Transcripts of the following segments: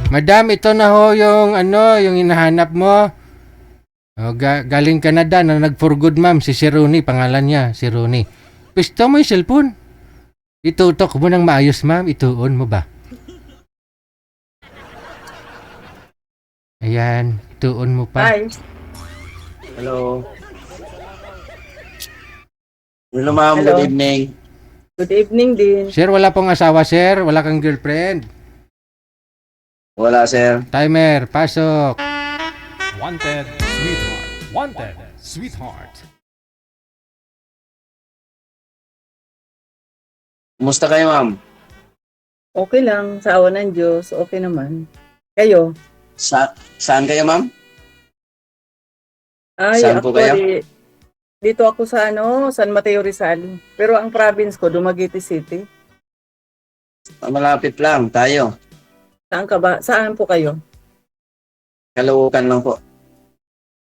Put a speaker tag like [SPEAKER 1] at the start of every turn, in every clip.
[SPEAKER 1] Madam, ito na ho yung yung hinahanap mo. Galing Canada na nag-for good, ma'am. Si Rooney, pangalan niya, si Rooney. Pisto mo yung cellphone. Itutok mo ng maayos, ma'am. Ituon mo ba? Ayan, ituon mo pa.
[SPEAKER 2] Hi.
[SPEAKER 3] Hello. Hello, ma'am.
[SPEAKER 2] Hello.
[SPEAKER 3] Good evening.
[SPEAKER 2] Good evening din.
[SPEAKER 1] Sir, wala pong asawa, sir. Wala kang girlfriend.
[SPEAKER 3] Wala, sir.
[SPEAKER 1] Timer, pasok.
[SPEAKER 4] Wanted, sweetheart. Wanted, sweetheart.
[SPEAKER 3] Kumusta kayo, ma'am?
[SPEAKER 2] Okay lang. Sa awa ng Diyos. Okay naman. Kayo?
[SPEAKER 3] Saan kayo, ma'am?
[SPEAKER 2] Ay,
[SPEAKER 3] Saan po kayo?
[SPEAKER 2] dito ako sa San Mateo Rizal. Pero ang province ko, Dumaguete City.
[SPEAKER 3] Malapit lang tayo.
[SPEAKER 2] Saan ka ba? Saan po kayo?
[SPEAKER 3] Caloocan lang po.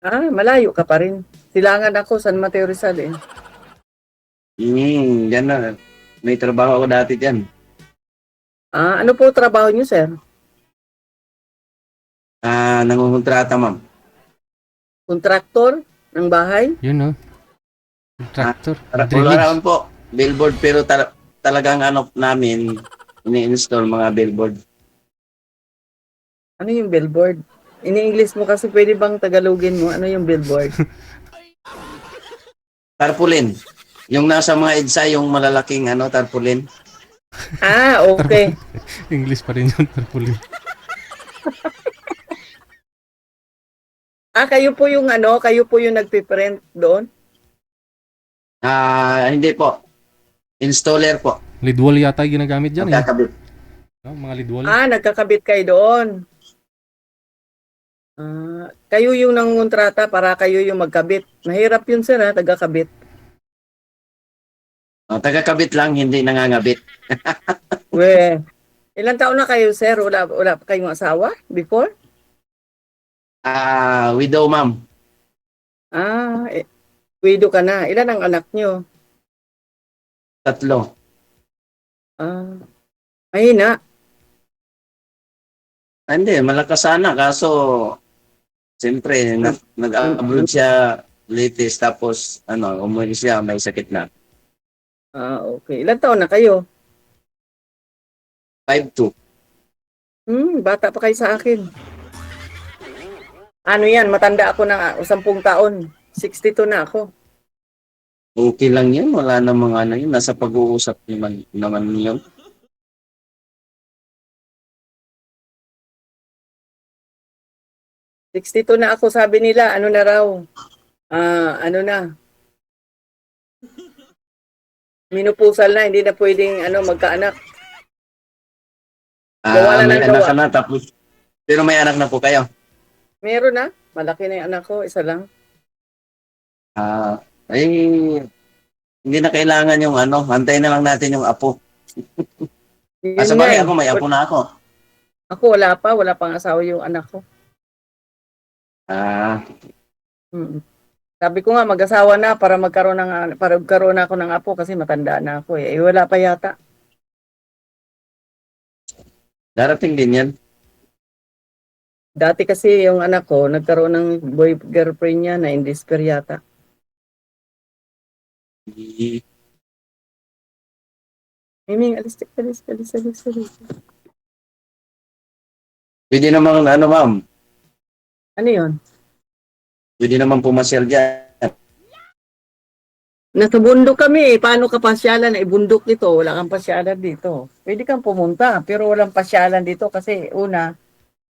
[SPEAKER 2] Ah, malayo ka pa rin. Silangan ako, San Mateo Rizal eh.
[SPEAKER 3] Yan na. May trabaho ako dati dyan.
[SPEAKER 2] Ah, ano po trabaho niyo, sir?
[SPEAKER 3] Nangungontrata, ma'am.
[SPEAKER 2] Kontraktor ng bahay?
[SPEAKER 1] Yun, oh. Tractor.
[SPEAKER 3] Wala naman po. Billboard, pero talagang namin, ini-install mga billboard.
[SPEAKER 2] Ano yung billboard? Ini-English mo kasi pwede bang Tagalogin mo? Ano yung billboard?
[SPEAKER 3] Tarpaulin. Yung nasa mga EDSA, yung malalaking tarpaulin.
[SPEAKER 2] Ah, okay.
[SPEAKER 1] English pa rin yung tarpaulin.
[SPEAKER 2] Ah, kayo po yung nagpiprint doon?
[SPEAKER 3] Hindi po. Installer po.
[SPEAKER 1] Lead wall yata yung ginagamit dyan, eh.
[SPEAKER 3] Magkakabit.
[SPEAKER 1] No, mga lead wall.
[SPEAKER 2] Ah, nagkakabit kayo doon. Ah, kayo yung nangungontrata para kayo yung magkabit. Mahirap yun, sir, ha, tagakabit.
[SPEAKER 3] Tagakabit lang, hindi nangangabit.
[SPEAKER 2] We, ilang taon na kayo, sir? Wala pa kayong asawa before?
[SPEAKER 3] Widow, ma'am.
[SPEAKER 2] Ah, widow ka na. Ilan ang anak nyo?
[SPEAKER 3] 3.
[SPEAKER 2] Ah, mahina.
[SPEAKER 3] Hindi, malakas sana. Kaso, siyempre, nag-abroad siya latest. Tapos, umuwi siya, may sakit na.
[SPEAKER 2] Ah, okay. Ilang taon na kayo?
[SPEAKER 3] 5'2".
[SPEAKER 2] Bata pa kayo sa akin. Ano yan? Matanda ako na 10 taon. 62 na ako.
[SPEAKER 3] Okay lang yan. Wala namang yun. Nasa pag-uusap naman yun.
[SPEAKER 2] Sixty-two na ako, sabi nila, ano na raw? Ano na? Minupusal na, hindi na pwedeng magkaanak. Gawa na
[SPEAKER 3] May
[SPEAKER 2] ng
[SPEAKER 3] anak
[SPEAKER 2] gawa.
[SPEAKER 3] ka na. Tapos, pero may anak na po kayo.
[SPEAKER 2] Meron na. Malaki na yung anak ko, isa lang.
[SPEAKER 3] Ay, hindi na kailangan yung antayin na lang natin yung apo.
[SPEAKER 2] Yun
[SPEAKER 3] Sa
[SPEAKER 2] nga
[SPEAKER 3] bagay
[SPEAKER 2] eh.
[SPEAKER 3] ako, may apo na ako.
[SPEAKER 2] Ako wala pang asawa yung anak ko. Mm. Sabi ko nga mag-asawa na para magkaroon ako ng apo kasi matanda na ako eh. Wala pa yata.
[SPEAKER 3] Darating din yan.
[SPEAKER 2] Dati kasi yung anak ko nagkaroon ng girlfriend niya na indisper yata. Miming, alis.
[SPEAKER 3] Pwede naman, ma'am.
[SPEAKER 2] Ano yun?
[SPEAKER 3] Pwede naman pumasyal dyan.
[SPEAKER 2] Nasa bundok kami eh. Paano ka pasyalan? Bundok dito. Wala kang pasyalan dito. Pwede kang pumunta. Pero walang pasyalan dito kasi una,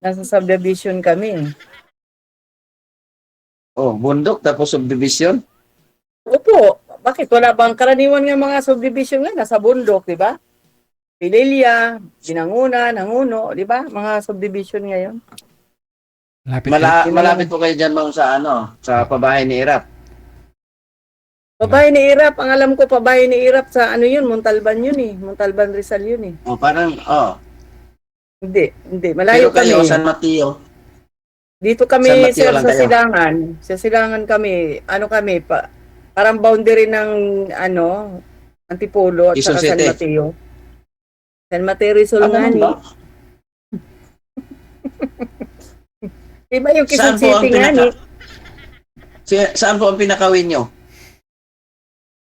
[SPEAKER 2] nasa subdivision kami.
[SPEAKER 3] Oh, bundok tapos subdivision.
[SPEAKER 2] Opo. Bakit? Wala bang karaniwan ng mga subdivision nga nasa bundok, di ba? Pililya, Binangunan, Nanguno, di ba? Mga subdivision ngayon.
[SPEAKER 3] Malapit po kayo dyan, ma'am, sa pabahay ni Irap.
[SPEAKER 2] Pabahay ni Irap, ang alam ko pabahay ni Irap sa Montalban yun eh. Montalban Rizal yun eh. Hindi. Malayo
[SPEAKER 3] Pero kayo,
[SPEAKER 2] kami.
[SPEAKER 3] San Mateo.
[SPEAKER 2] Dito
[SPEAKER 3] San
[SPEAKER 2] kami,
[SPEAKER 3] Mateo
[SPEAKER 2] sir,
[SPEAKER 3] lang
[SPEAKER 2] sa
[SPEAKER 3] kayo.
[SPEAKER 2] Silangan. Sa Silangan kami, parang boundary ng, Antipolo at
[SPEAKER 3] Quezon
[SPEAKER 2] saka San
[SPEAKER 3] City.
[SPEAKER 2] Mateo. San Mateo Rizal nga
[SPEAKER 3] Ganun
[SPEAKER 2] ni.
[SPEAKER 3] ba?
[SPEAKER 2] Diba yung
[SPEAKER 3] Saan
[SPEAKER 2] Quezon
[SPEAKER 3] po ang
[SPEAKER 2] City nga ni?
[SPEAKER 3] Saan po ang pinakawin nyo?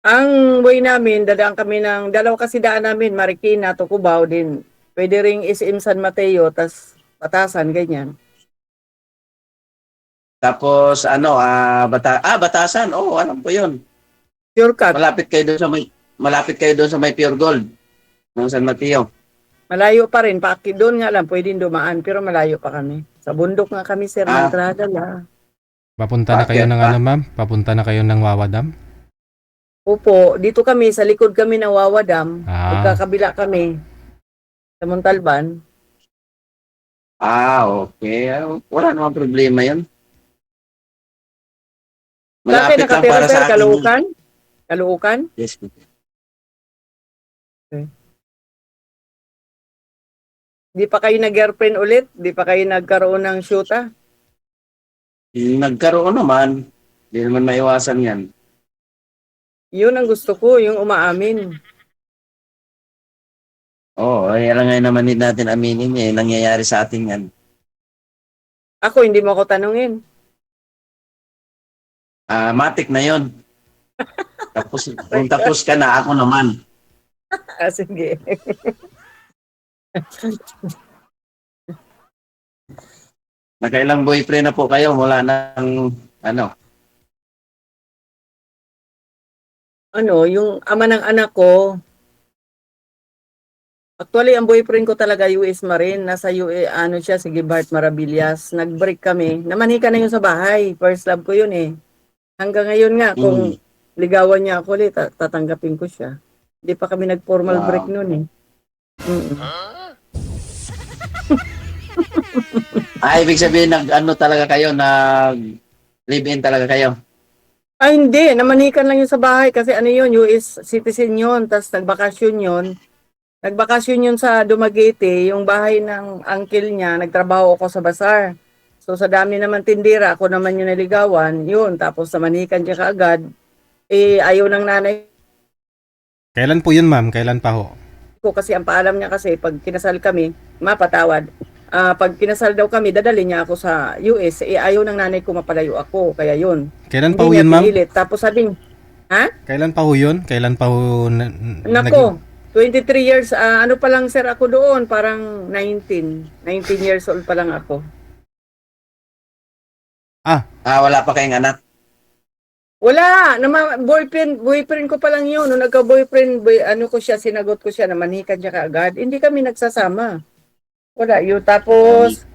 [SPEAKER 2] Ang way namin, dadaan kami ng, dalaw kasi daan namin, Marikina to Cubao din. Pwede ring SM San Mateo, tas Batasan, ganyan.
[SPEAKER 3] Tapos Batasan. Oo, alam ko 'yun.
[SPEAKER 2] Shortcut.
[SPEAKER 3] Malapit kayo doon sa may Pure Gold ng San Mateo.
[SPEAKER 2] Malayo pa rin. Doon nga lang, pwedeng dumaan, pero malayo pa kami. Sa bundok nga kami, sir, ng travel, ha.
[SPEAKER 1] Papunta na kayo
[SPEAKER 3] Bakit
[SPEAKER 1] ng
[SPEAKER 3] pa?
[SPEAKER 1] ano, ma'am? Papunta na kayo ng Wawa Dam?
[SPEAKER 2] Opo, dito kami, sa likod kami ng Wawa Dam.
[SPEAKER 1] Ah.
[SPEAKER 2] Magkakabila kami. Sa Montalban.
[SPEAKER 3] Okay. Wala namang problema 'yun.
[SPEAKER 2] Saan kayo
[SPEAKER 3] Malapit lang
[SPEAKER 2] nakatira,
[SPEAKER 3] para
[SPEAKER 2] sir?
[SPEAKER 3] sa akin.
[SPEAKER 2] Caloocan? Caloocan?
[SPEAKER 3] Yes.
[SPEAKER 2] Di pa kayo nag-girlfriend ulit? Di pa kayo nagkaroon ng shoota?
[SPEAKER 3] Nagkaroon naman. Hindi naman maiwasan 'yan.
[SPEAKER 2] Yun ang gusto ko, yung umaamin.
[SPEAKER 3] Alam nga naman din natin aminin nangyayari sa atin 'yan.
[SPEAKER 2] Ako, hindi mo ako tanungin.
[SPEAKER 3] Matik na 'yon. Tapos ka na, ako naman.
[SPEAKER 2] Sige.
[SPEAKER 3] Nakailang boyfriend na po kayo mula ng
[SPEAKER 2] Yung ama ng anak ko, actually, ang boyfriend ko talaga US Marine. Nasa siya, si Gibart Maravillas. Nag-break kami. Namanhika na yun sa bahay. First love ko yun eh. Hanggang ngayon nga, kung ligawan niya ako ulit, tatanggapin ko siya. Hindi pa kami nag-formal
[SPEAKER 3] Wow.
[SPEAKER 2] break noon eh.
[SPEAKER 3] ibig sabihin talaga kayo, live-in talaga kayo.
[SPEAKER 2] Ay, hindi. Namanikan lang yun sa bahay kasi yun, US citizen yun. Tapos nagbakasyon yun. Nagbakasyon yun sa Dumaguete, yung bahay ng uncle niya. Nagtrabaho ako sa basar. So sa dami naman tindira, ako naman yung naligawan. Yun, tapos namanikan siya kaagad. Ayaw ng nanay
[SPEAKER 1] Kailan po yun, ma'am? Kailan pa ho?
[SPEAKER 2] ko kasi ang paalam niya kasi pag kinasal kami, mapatawad. Pag kinasal daw kami, dadali niya ako sa US. Ayaw ng nanay ko mapalayo ako. Kaya yun.
[SPEAKER 1] Kailan pa ho
[SPEAKER 2] Hindi
[SPEAKER 1] yun,
[SPEAKER 2] niya
[SPEAKER 1] ma'am?
[SPEAKER 2] pinilit. Tapos sabing,
[SPEAKER 1] Kailan pa ho yun? Kailan pa ho
[SPEAKER 2] nako, 23 years, ano pa lang sir ako doon, parang 19 years old pa lang ako.
[SPEAKER 3] Wala pa kayong anak.
[SPEAKER 2] Wala, boyfriend ko pa lang yun. Nung nagka-boyfriend, ko siya, sinagot ko siya, namanikan siya kaagad. Hindi kami nagsasama. Wala yun. Tapos,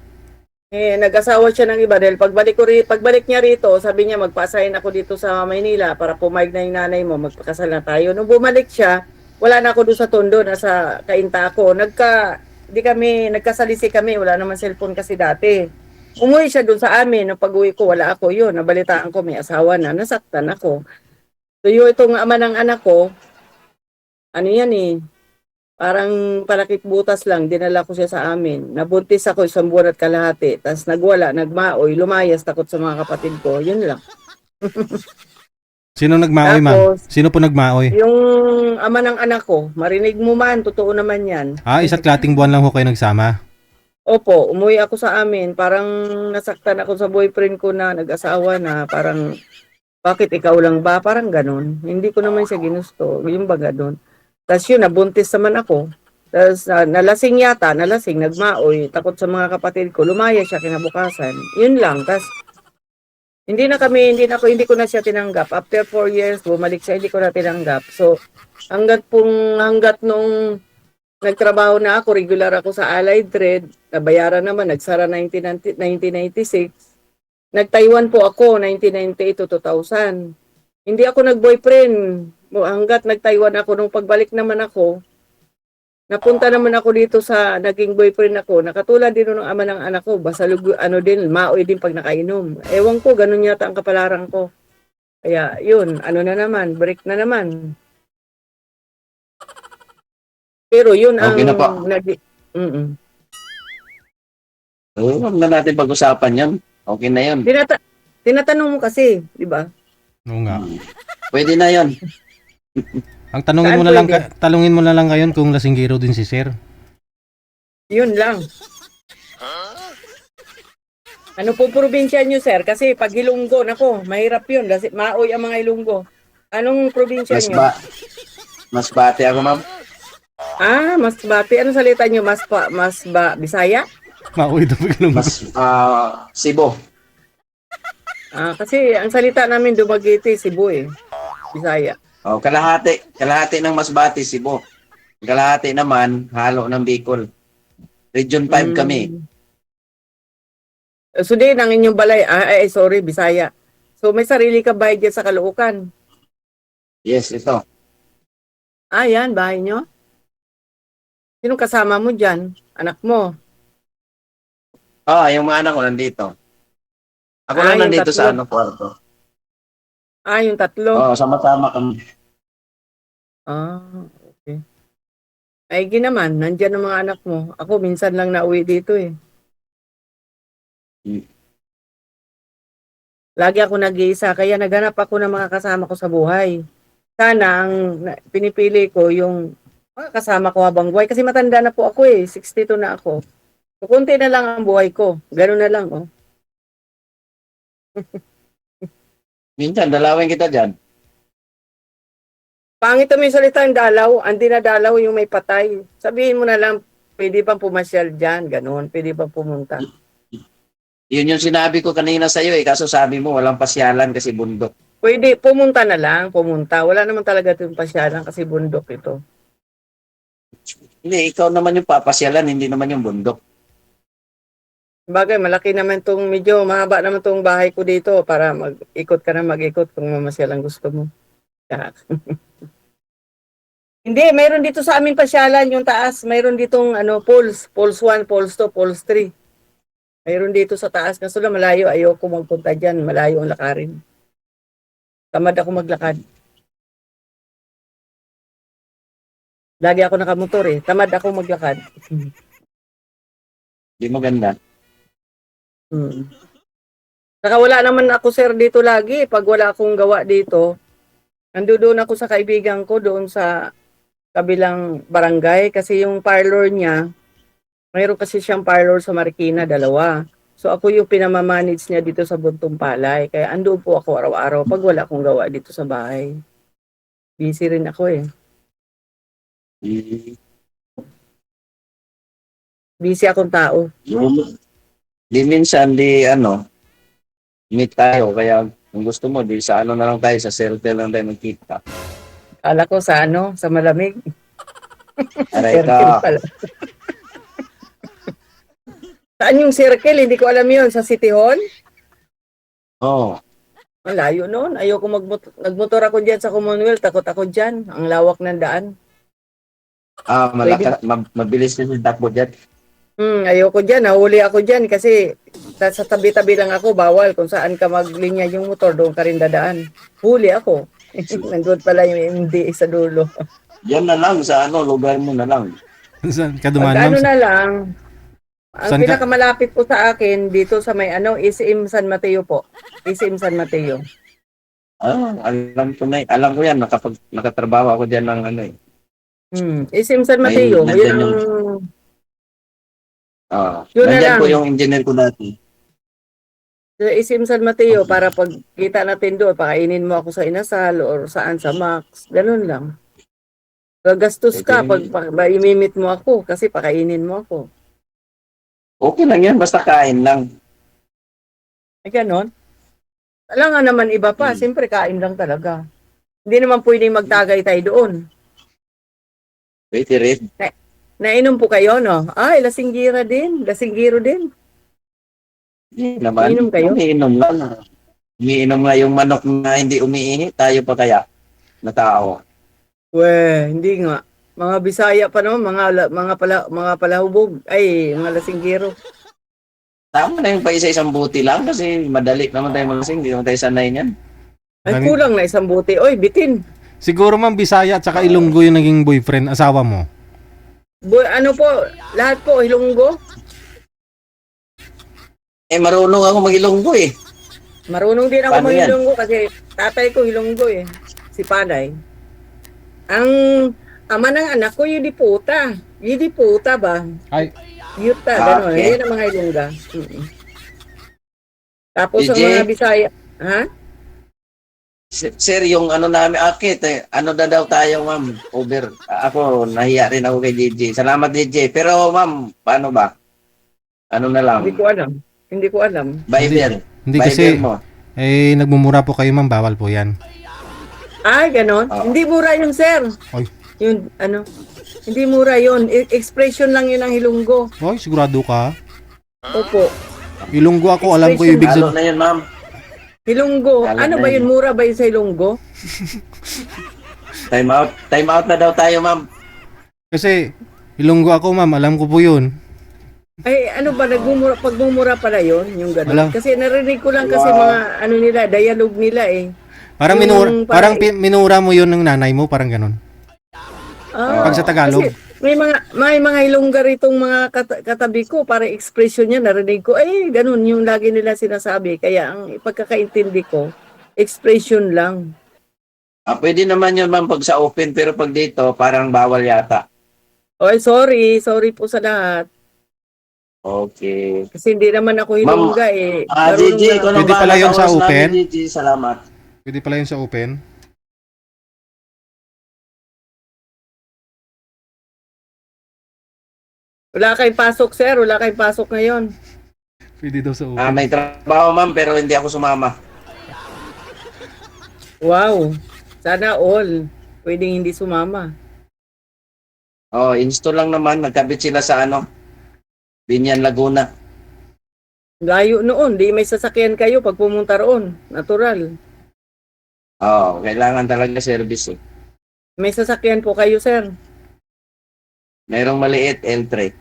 [SPEAKER 2] nag-asawa siya ng iba dahil pagbalik niya rito, sabi niya magpa-assign ako dito sa Maynila para pumayag na yung nanay mo, magpakasal na tayo. Nung bumalik siya, wala na ako doon sa Tondo, nasa Kainta ako. Nagkasalisi kami, wala naman cellphone kasi dati. Umuwi siya doon sa amin, nung pag-uwi ko, wala ako yun. Nabalitaan ko, may asawa na, nasaktan ako. So itong ama ng anak ko, parang palakit butas lang, dinala ko siya sa amin. Nabuntis ako 1 buwan at kalahati, tapos nagmaoy, lumayas, takot sa mga kapatid ko, yun lang.
[SPEAKER 1] Sino nagmaoy, ma'am? Sino po nagmaoy?
[SPEAKER 2] Yung ama ng anak ko, marinig mo man, totoo naman yan.
[SPEAKER 1] Isa't klating buwan lang ho kayo nagsama?
[SPEAKER 2] Opo, umuwi ako sa amin, parang nasaktan ako sa boyfriend ko na nag-asawa na, parang, bakit ikaw lang ba? Parang ganun. Hindi ko naman siya ginusto, yung baga doon. Tapos yun, nabuntis naman ako. Tapos nalasing, nagmaoy, takot sa mga kapatid ko, lumaya siya kinabukasan. Yun lang, tapos hindi ko na siya tinanggap. After 4 years, bumalik siya, hindi ko na tinanggap. So, hanggat nung nagtrabaho na ako, regular ako sa Allied Trade, nabayaran naman, nagsara 1996. Nag-Taiwan po ako, 1998 to 2000. Hindi ako nag-boyfriend. Hanggat nag-Taiwan ako, nung pagbalik naman ako, napunta naman ako dito sa naging boyfriend ako. Nakatulad din ng ama ng anak ko, basta maoy din pag nakainom. Ewan ko, ganun yata ang kapalaran ko. Kaya yun, break na naman. Pero yun ang
[SPEAKER 3] Okay na po. Huwag na natin pag-usapan yan. Okay na yun.
[SPEAKER 2] Tinatanong mo kasi, di ba?
[SPEAKER 1] Oo nga.
[SPEAKER 3] Pwede na yun.
[SPEAKER 1] Ang tanungin mo na lang ngayon kung lasinggero din si sir.
[SPEAKER 2] Yun lang. Ano po probinsya nyo, sir? Kasi pag Ilonggo, nako, mahirap yun. Kasi maoy ang mga Ilonggo. Anong probinsya nyo?
[SPEAKER 3] Mas bate ako, ma'am.
[SPEAKER 2] Masbate. Ano salita nyo? Bisaya?
[SPEAKER 1] Mauwi daw biglang.
[SPEAKER 3] Cebu.
[SPEAKER 2] Kasi ang salita namin Dumaguete, Cebu eh. Bisaya.
[SPEAKER 3] Oh, kalahati ng Masbate, Cebu. Kalahati naman halo ng Bicol. Region 5 kami.
[SPEAKER 2] So din, ang inyong balay, sorry, Bisaya. So may sarili ka bahay dyan sa Caloocan.
[SPEAKER 3] Yes, ito.
[SPEAKER 2] Yan, bahay nyo. Sinong kasama mo dyan? Anak mo?
[SPEAKER 3] Yung mga anak ko nandito. Ako lang
[SPEAKER 2] yung
[SPEAKER 3] nandito sa
[SPEAKER 2] tatlo.
[SPEAKER 3] kwarto.
[SPEAKER 2] Yung tatlo.
[SPEAKER 3] Sama-sama kami.
[SPEAKER 2] Okay. Ay, naman, nandyan ang mga anak mo. Ako, minsan lang nauwi dito eh. Lagi ako nag-iisa, kaya naghanap ako ng mga kasama ko sa buhay. Sana, pinipili ko yung mga kasama ko habang buhay. Kasi matanda na po ako eh, 62 na ako. So, kunti na lang ang buhay ko. Ganun na lang, oh.
[SPEAKER 3] Minsan, dalawin kita dyan.
[SPEAKER 2] Pangit mo yung salitang dalaw, ang dinadalaw yung may patay. Sabihin mo na lang, pwede pang pumasyal dyan, ganun, pwede pang pumunta.
[SPEAKER 3] Yun yung sinabi ko kanina sa iyo eh. Kaso sabi mo, walang pasyalan kasi bundok.
[SPEAKER 2] Pwede, pumunta na lang, pumunta. Wala naman talaga itong pasyalan kasi bundok ito.
[SPEAKER 3] Hindi, ikaw naman yung papasyalan, hindi naman yung bundok.
[SPEAKER 2] Bagay, malaki naman itong, medyo mahaba naman itong bahay ko dito para mag-ikot ka na mag-ikot kung mamasyal ang gusto mo. Hindi, mayroon dito sa amin pasyalan yung taas. Mayroon ditong poles 1, poles 2, poles 3. Mayroon dito sa taas. Kaso lang malayo, ayoko magpunta dyan. Malayo ang lakarin. Tamad ako maglakad. Lagi ako nakamotor eh. Tamad ako maglakad.
[SPEAKER 3] Hindi maganda.
[SPEAKER 2] Saka wala naman ako sir dito lagi. Pag wala akong gawa dito, nandoon ako sa kaibigan ko doon sa kabilang barangay kasi yung parlor niya, mayroon kasi siyang parlor sa Marikina, 2. So ako yung pinamamanage niya dito sa Buntong Palay. Kaya andoon po ako araw-araw pag wala akong gawa dito sa bahay. Busy rin ako eh. Busy akong tao.
[SPEAKER 3] Di minsan, meet tayo. Kaya kung gusto mo, di sa na lang tayo, sa circle lang tayo magkita.
[SPEAKER 2] Kala ko sa sa malamig.
[SPEAKER 3] Aray
[SPEAKER 2] Circle
[SPEAKER 3] ka.
[SPEAKER 2] pala. Saan yung circle? Hindi ko alam yun. Sa City Hall?
[SPEAKER 3] Oo.
[SPEAKER 2] Ang layo noon. Ayoko nagmotor ako dyan sa Commonwealth. Takot ako dyan. Ang lawak ng daan.
[SPEAKER 3] Mabilis na yung takbo dyan.
[SPEAKER 2] Ayoko dyan. Nahuli ako dyan kasi sa tabi-tabi lang ako. Bawal kung saan ka maglinya yung motor. Doon ka rin dadaan. Huli ako. Nandun pala yung MD sa dulo.
[SPEAKER 3] Yan na lang sa lugar mo na lang.
[SPEAKER 1] Saan ka dumaan,
[SPEAKER 2] Pag
[SPEAKER 1] ma'am?
[SPEAKER 2] na lang, ang
[SPEAKER 1] Saan ka-
[SPEAKER 2] pinakamalapit po sa akin dito sa may ISIM San Mateo po. ISIM San Mateo.
[SPEAKER 3] Alam ko na. Alam ko yan. Nakatrabaho ako dyan ng
[SPEAKER 2] ISIM San Mateo.
[SPEAKER 3] May-
[SPEAKER 2] Yun
[SPEAKER 3] nandyan
[SPEAKER 2] Yun na
[SPEAKER 3] nandyan
[SPEAKER 2] lang.
[SPEAKER 3] po yung engineer ko dati.
[SPEAKER 2] Sa ISIM San Mateo para pag kita natin doon, pakainin mo ako sa Inasal or saan sa Max. Ganun lang. Gagastos ka pag imimit mo ako kasi pakainin mo ako.
[SPEAKER 3] Okay lang yan. Basta kain lang.
[SPEAKER 2] Ay ganon. Alam nga naman iba pa. Siyempre kain lang talaga. Hindi naman pwedeng magtagay tayo doon.
[SPEAKER 3] Wait, red.
[SPEAKER 2] Nainom po kayo, no? Lasinggiro din.
[SPEAKER 3] Naman.
[SPEAKER 2] Inom kayo?
[SPEAKER 3] Umiinom lang. Umiinom nga yung manok na hindi umiihi. Tayo pa kaya na tao.
[SPEAKER 2] Hindi nga. Mga Bisaya pa naman, mga palahubog. Mga lasinggiro.
[SPEAKER 3] Tama na yung pa isa-isang buti lang kasi madali naman tayo malasing. Hindi naman tayo sanay niyan.
[SPEAKER 2] Kulang na isang buti. Bitin.
[SPEAKER 1] Siguro, ma'am, Bisaya at saka Ilonggo yung naging boyfriend, asawa mo.
[SPEAKER 2] Ano po, lahat po, Ilonggo.
[SPEAKER 3] Marunong ako mag-Ilonggo eh.
[SPEAKER 2] Marunong din ako
[SPEAKER 3] Paano yan?
[SPEAKER 2] mag-Ilonggo kasi tatay ko Ilonggo eh. Si Panay. Ang ama ng anak ko, Yudiputa. Yudiputa ba?
[SPEAKER 1] Ay,
[SPEAKER 2] Yuta, gano'n.
[SPEAKER 3] Okay.
[SPEAKER 2] Yan ang mga Ilongga. Tapos ang
[SPEAKER 3] DJ?
[SPEAKER 2] mga Bisaya, ha?
[SPEAKER 3] Sir, yung ano namin akit ano na daw tayo ma'am? Over. Ako, nahiya rin ako kay DJ. Salamat DJ. Pero ma'am, paano ba? Ano na lang?
[SPEAKER 2] Hindi ko alam. Hindi ko alam.
[SPEAKER 3] Viber.
[SPEAKER 1] Hindi
[SPEAKER 3] Viber
[SPEAKER 1] kasi,
[SPEAKER 3] mo.
[SPEAKER 1] nagmumura po kayo ma'am, bawal po yan.
[SPEAKER 2] Ay, ganon.
[SPEAKER 3] Oo.
[SPEAKER 2] Hindi mura yun, sir.
[SPEAKER 1] Ay,
[SPEAKER 2] Yun, ano? Hindi mura yun. Expression lang yun ng Hilonggo.
[SPEAKER 1] oy, sigurado ka?
[SPEAKER 2] Opo.
[SPEAKER 1] Ilunggo ako, alam ko yung ibig
[SPEAKER 3] Halo
[SPEAKER 1] sabihin.
[SPEAKER 3] na yun ma'am.
[SPEAKER 2] Hilonggo.
[SPEAKER 3] Alam
[SPEAKER 2] Ano
[SPEAKER 3] na
[SPEAKER 2] ba
[SPEAKER 3] yun.
[SPEAKER 2] yun? Mura ba yun sa Hilonggo?
[SPEAKER 3] Time out. Time out na daw tayo ma'am.
[SPEAKER 1] Kasi, ilunggo ako ma'am, alam ko po yun.
[SPEAKER 2] Ay, ano ba? Pagmumura pala yun? Yung
[SPEAKER 1] Wala.
[SPEAKER 2] ganon. Kasi narinig ko lang kasi
[SPEAKER 3] Wow.
[SPEAKER 2] mga ano nila, dialogue nila eh.
[SPEAKER 1] Parang
[SPEAKER 2] Yung
[SPEAKER 1] minura,
[SPEAKER 2] parang-
[SPEAKER 1] minura mo yun ng nanay mo, parang ganun.
[SPEAKER 2] Ah,
[SPEAKER 1] Pag sa Tagalog.
[SPEAKER 2] kasi may mga Ilongga ritong mga katabi ko, para expression niya, narinig ko, ay, ganun, yung lagi nila sinasabi. Kaya ang pagkakaintindi ko, expression lang.
[SPEAKER 3] Pwede naman yun ma'am pag sa open pero pag dito parang bawal yata.
[SPEAKER 2] Oy, sorry po sa lahat.
[SPEAKER 3] Okay.
[SPEAKER 2] Kasi hindi naman ako Ilongga eh. Marunong
[SPEAKER 3] DJ,
[SPEAKER 2] na-
[SPEAKER 3] ikaw
[SPEAKER 1] Pwede
[SPEAKER 3] na
[SPEAKER 1] pala yun sa
[SPEAKER 3] host namin,
[SPEAKER 1] open?
[SPEAKER 3] DJ, salamat.
[SPEAKER 1] Pwede pala yun sa open.
[SPEAKER 2] Wala kayong pasok, sir. Wala kayong pasok ngayon.
[SPEAKER 1] Pwede daw sa open.
[SPEAKER 3] May trabaho ma'am pero hindi ako sumama.
[SPEAKER 2] Wow. Sana all. Pwedeng hindi sumama.
[SPEAKER 3] Install lang naman. Nagkabit sila sa Binyan, Laguna.
[SPEAKER 2] Layo noon. Di may sasakyan kayo pag pumunta roon. Natural.
[SPEAKER 3] Kailangan talaga service eh.
[SPEAKER 2] May sasakyan po kayo, sir.
[SPEAKER 3] Merong maliit, L3.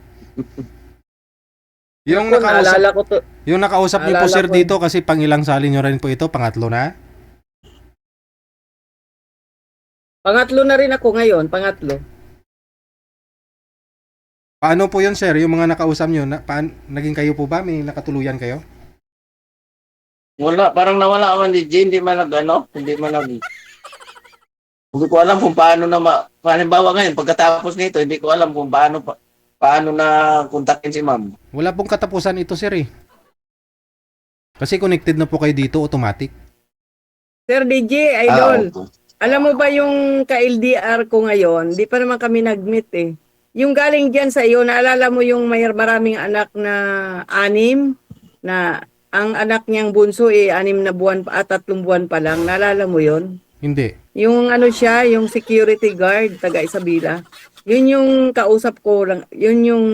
[SPEAKER 1] Yung
[SPEAKER 2] Ako,
[SPEAKER 1] nakausap,
[SPEAKER 2] naalala ko to.
[SPEAKER 1] yung nakausap niyo po
[SPEAKER 2] naalala
[SPEAKER 1] sir
[SPEAKER 2] ko.
[SPEAKER 1] dito kasi pangilang sali niyo rin po ito, pangatlo na.
[SPEAKER 2] Pangatlo na rin ako ngayon. Pangatlo.
[SPEAKER 1] Paano po yun sir, yung mga nakausap niyo, naging kayo po ba? May nakatuluyan kayo?
[SPEAKER 3] Wala, parang nawala ako ni Jane. Hindi man Hindi ko alam kung paano halimbawa ngayon, pagkatapos nito, hindi ko alam kung paano na kontakin si ma'am.
[SPEAKER 1] Wala pong katapusan ito sir eh. Kasi connected na po kayo dito automatic.
[SPEAKER 2] Sir DJ, idol.
[SPEAKER 3] Opo.
[SPEAKER 2] Alam mo ba yung ka-LDR ko ngayon? Di pa naman kami nag-meet eh. Yung galing dyan sa iyo, naalala mo yung maraming anak na 6 na ang anak niyang bunso 6 na buwan at 3 buwan pa lang. Naalala mo yon?
[SPEAKER 1] Hindi.
[SPEAKER 2] Yung ano siya, yung security guard, taga Isabela. Yun yung kausap ko lang, yun yung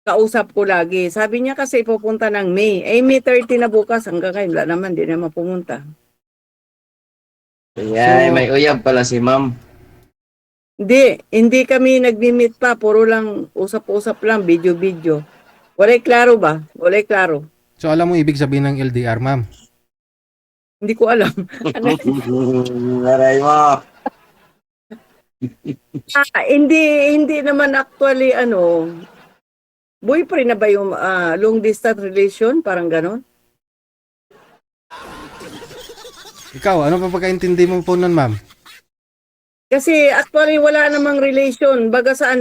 [SPEAKER 2] kausap ko lagi. Sabi niya kasi pupunta ng May. May 30 na bukas, hanggang ngayon, wala naman, di naman pumunta.
[SPEAKER 3] Kaya
[SPEAKER 1] So-
[SPEAKER 3] may uyab pala si ma'am.
[SPEAKER 2] Hindi kami nagmi-meet pa, puro lang usap-usap lang, video-video. Walay klaro ba? Walay klaro.
[SPEAKER 1] So alam mo ibig sabihin ng LDR ma'am?
[SPEAKER 2] Hindi ko alam. Ano?
[SPEAKER 3] Aray mo.
[SPEAKER 2] Hindi naman actually boyfriend na ba yung long distance relation, parang ganon?
[SPEAKER 1] Ikaw, ano pa pagkaintindi mo po nun ma'am?
[SPEAKER 2] Kasi actually wala namang relation. Baga sa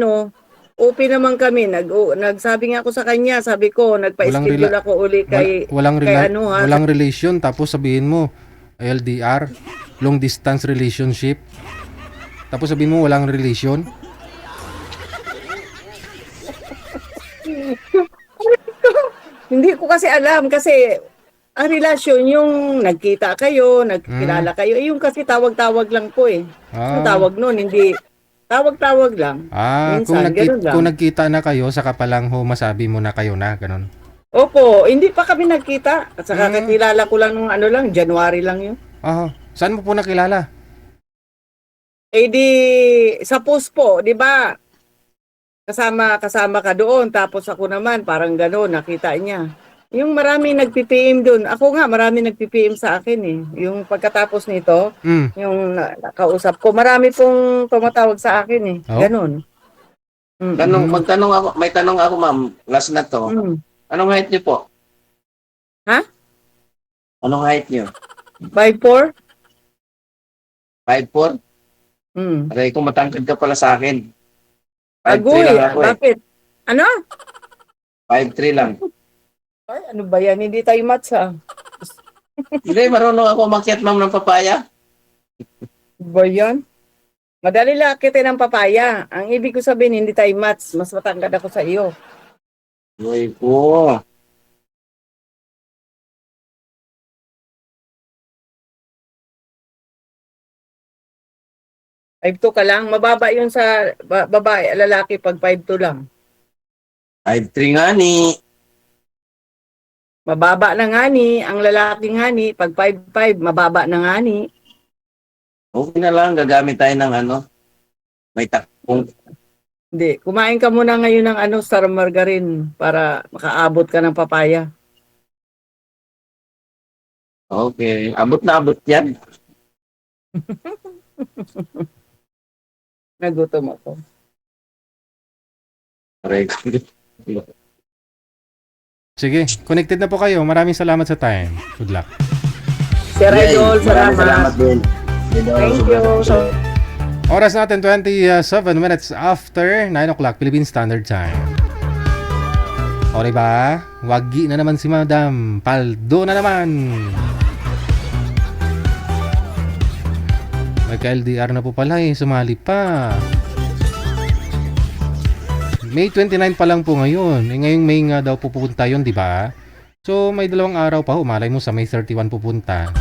[SPEAKER 2] open naman kami. Nagsabi nga ako sa kanya, sabi ko, nagpa-schedule ako uli kay
[SPEAKER 1] Walang relation tapos sabihin mo LDR, long distance relationship. Tapos sabihin mo walang relation.
[SPEAKER 2] Hindi ko kasi alam kasi ang relasyon yung nagkita kayo, nagkilala kayo, yung kasi tawag-tawag lang po eh. Ang tawag nun, hindi tawag-tawag lang. Minsan, ganun lang.
[SPEAKER 1] Kung nagkita na kayo, saka pa lang ho masabi mo na kayo na, ganun.
[SPEAKER 2] Opo, hindi pa kami nagkita. At saka kakilala ko lang nung January lang yun.
[SPEAKER 1] Saan mo po nakilala?
[SPEAKER 2] Di sa post po, di ba? Kasama ka doon, tapos ako naman, parang gano'n, nakita niya. Yung marami nag-PPM doon. Ako nga, marami nag-PPM sa akin eh. Yung pagkatapos nito, yung nakausap ko, marami pong tumatawag sa akin eh.
[SPEAKER 1] Oh?
[SPEAKER 2] Ganon.
[SPEAKER 3] Magtanong ako, may tanong ako ma'am, last na to. Anong height niyo po?
[SPEAKER 2] Ha?
[SPEAKER 3] Anong height niyo?
[SPEAKER 2] 5'4"?
[SPEAKER 3] 5'4"? Aray ko, matangkad ka pala sa akin. 5'3"
[SPEAKER 2] Agoy,
[SPEAKER 3] lang ako eh.
[SPEAKER 2] bakit? Ano?
[SPEAKER 3] 5'3" lang.
[SPEAKER 2] Ay, ano ba yan? Hindi tayo match ha.
[SPEAKER 3] Hindi, marunong ako umakyat, ma'am, ng papaya.
[SPEAKER 2] Ba yan? Madali lang akitin ng papaya. Ang ibig ko sabihin, hindi tayo match. Mas matangkad ako sa iyo.
[SPEAKER 3] Uy po.
[SPEAKER 2] 5'2" ka lang. Mababa yun sa babae, lalaki pag 5'2" lang.
[SPEAKER 3] 5'3 nga ni.
[SPEAKER 2] Mababa na nga ni. Ang lalaki nga ni, pag 5'5", mababa na nga ni.
[SPEAKER 3] Okay na lang, gagamit tayo ng ano. May takpong.
[SPEAKER 2] Hindi. Kumain ka muna ngayon ng star margarine para makaabot ka ng papaya.
[SPEAKER 3] Okay. Abot na abot yan.
[SPEAKER 2] Nagutom ako.
[SPEAKER 3] Record.
[SPEAKER 1] Sige, connected na po kayo. Maraming salamat sa time. Good luck.
[SPEAKER 2] Sir Idol,
[SPEAKER 3] Maraming
[SPEAKER 2] salamat.
[SPEAKER 3] din.
[SPEAKER 2] Thank you.
[SPEAKER 1] Oras natin 27 minutes after 9 o'clock Philippine Standard Time. Okay ba? Wagi na naman si Madam. Paldo na naman. May ka-LDR na po pala eh. Sumali pa. May 29 pa lang po ngayon. Eh ngayong May nga daw pupunta yun, di ba? So may dalawang araw pa ho. Malay mo sa May 31 pupunta.